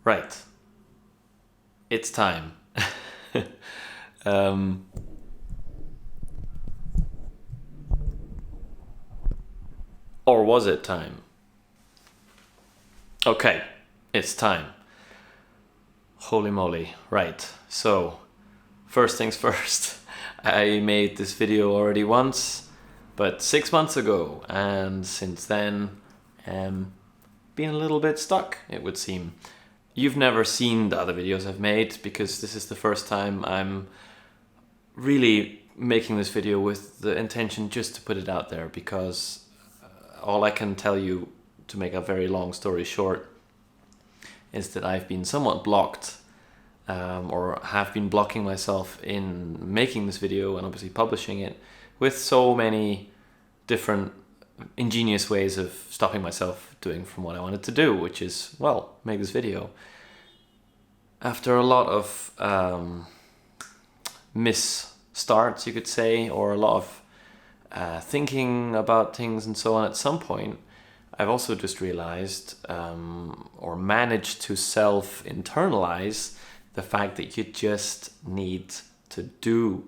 Right. It's time. um, or was it time? Okay, it's time. Holy moly. Right. So, first things first. I made this video already once, but 6 months ago, and since then, been a little bit stuck, it would seem. You've never seen the other videos I've made because this is the first time I'm really making this video with the intention just to put it out there, because all I can tell you, to make a very long story short, is that I've been somewhat blocked, or have been blocking myself in making this video and obviously publishing it, with so many different ingenious ways of stopping myself doing from what I wanted to do, which is, well, make this video. After a lot of starts, you could say, or a lot of thinking about things and so on, at some point I've also just realized, or managed to self-internalize the fact that you just need to do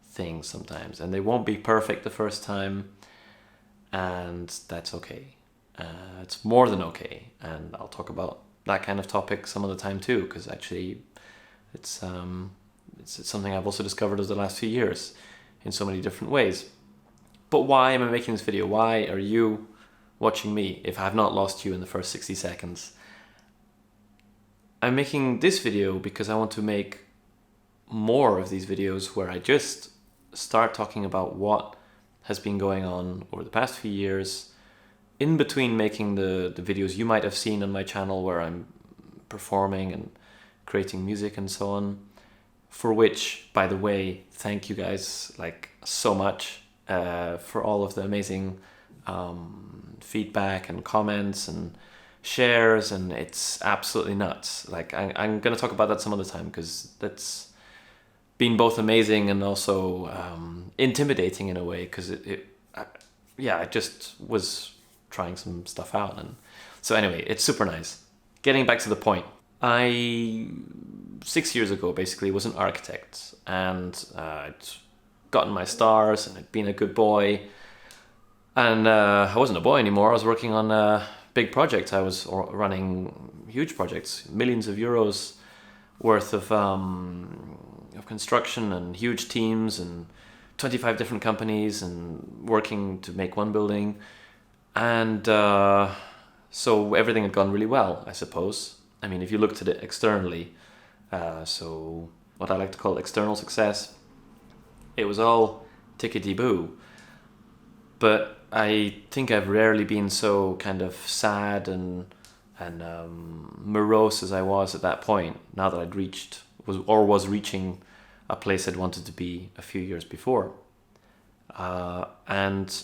things sometimes, and they won't be perfect the first time, and that's okay. It's more than okay, and I'll talk about that kind of topic some other time too, because actually it's something I've also discovered over the last few years in so many different ways. But why am I making this video? Why are you watching me if I have not lost you in the first 60 seconds? I'm making this video because I want to make more of these videos where I just start talking about what has been going on over the past few years, in between making the videos you might have seen on my channel where I'm performing and creating music and so on, for which, by the way, thank you guys like so much for all of the amazing feedback and comments and shares, and it's absolutely nuts. Like I'm gonna talk about that some other time, because that's been both amazing and also intimidating in a way, because I just was trying some stuff out, and so anyway, it's super nice. Getting back to the point, I 6 years ago basically was an architect, and I'd gotten my stars and I'd been a good boy, and I wasn't a boy anymore. I was working on big projects. I was running huge projects, millions of euros worth of construction, and huge teams, and 25 different companies, and working to make one building. And so everything had gone really well, I suppose. I mean, if you looked at it externally, so what I like to call external success, it was all tickety-boo. But I think I've rarely been so kind of sad and morose as I was at that point, now that I'd was reaching a place I'd wanted to be a few years before. And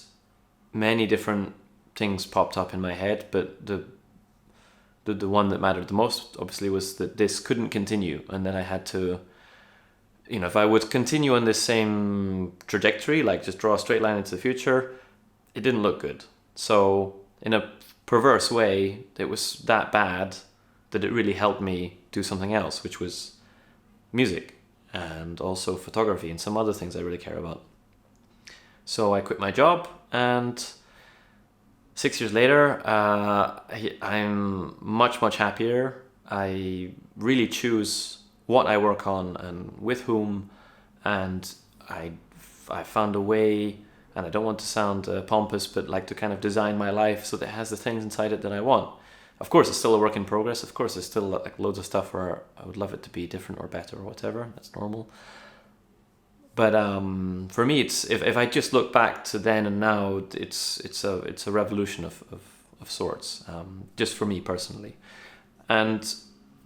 many different things popped up in my head, but the one that mattered the most, obviously, was that this couldn't continue, and that I had to, if I would continue on this same trajectory, like just draw a straight line into the future, it didn't look good. So in a perverse way, it was that bad that it really helped me do something else, which was music, and also photography, and some other things I really care about. So I quit my job, and 6 years later, I'm much, much happier. I really choose what I work on and with whom, and I found a way, and I don't want to sound pompous, but like to kind of design my life so that it has the things inside it that I want. Of course, it's still a work in progress. Of course, there's still like loads of stuff where I would love it to be different or better or whatever. That's normal. But for me, it's if I just look back to then and now, it's a revolution of sorts, just for me personally. And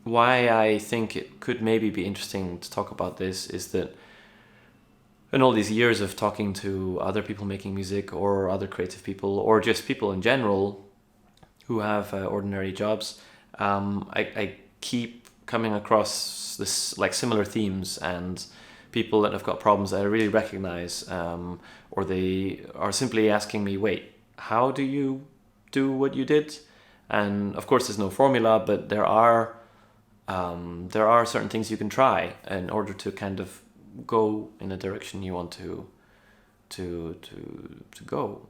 why I think it could maybe be interesting to talk about this is that in all these years of talking to other people making music, or other creative people, or just people in general who have ordinary jobs, I keep coming across this like similar themes, and people that have got problems that I really recognize, or they are simply asking me, wait, how do you do what you did? And of course there's no formula, but there are there are certain things you can try in order to kind of go in a direction you want to go.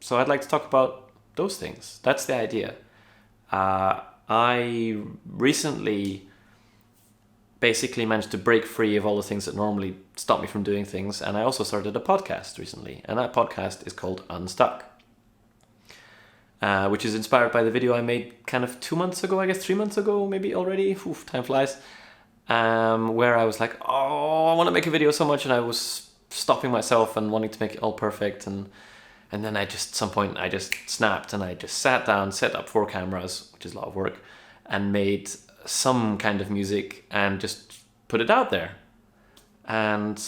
So I'd like to talk about those things. That's the idea. I recently basically managed to break free of all the things that normally stop me from doing things, and I also started a podcast recently, and that podcast is called Unstuck, which is inspired by the video I made kind of 2 months ago, I guess 3 months ago, maybe already. Oof, time flies. Where I was like, oh, I want to make a video so much, and I was stopping myself and wanting to make it all perfect, and then some point I just snapped, and I just sat down, set up 4 cameras, which is a lot of work, and made some kind of music and just put it out there, and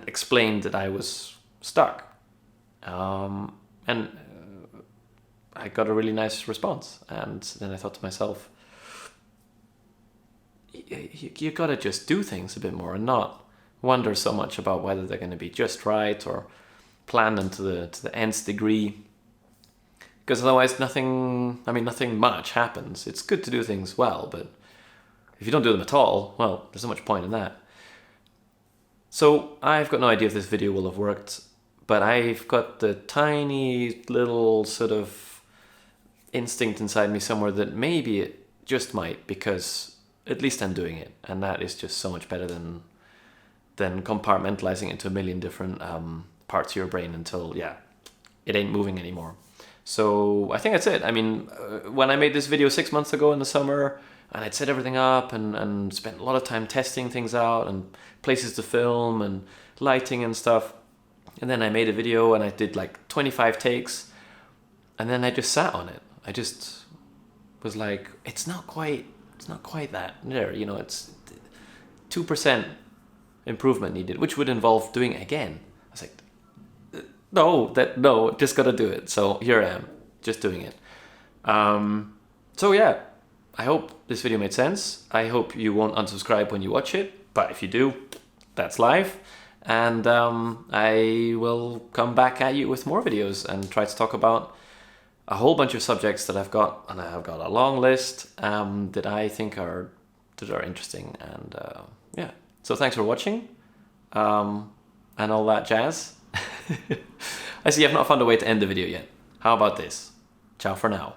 explained that I was stuck, and I got a really nice response. And then I thought to myself, you gotta just do things a bit more and not wonder so much about whether they're going to be just right or plan them to the nth degree, because otherwise nothing much happens. It's good to do things well, but if you don't do them at all, well, there's not much point in that. So I've got no idea if this video will have worked, but I've got the tiny little sort of instinct inside me somewhere that maybe it just might, because at least I'm doing it, and that is just so much better than compartmentalizing into a million different parts of your brain until, it ain't moving anymore. So I think that's it. I mean, when I made this video 6 months ago in the summer, and I'd set everything up and spent a lot of time testing things out and places to film and lighting and stuff. And then I made a video and I did like 25 takes, and then I just sat on it. I just was like, it's not quite that there, it's 2% improvement needed, which would involve doing it again. I was like, no, just gotta do it. So here I am, just doing it. So yeah, I hope this video made sense. I hope you won't unsubscribe when you watch it, but if you do, that's life. And I will come back at you with more videos and try to talk about a whole bunch of subjects that I've got, and I have got a long list that I think are interesting. And so thanks for watching, and all that jazz. I see I've not found a way to end the video yet. How about this? Ciao for now.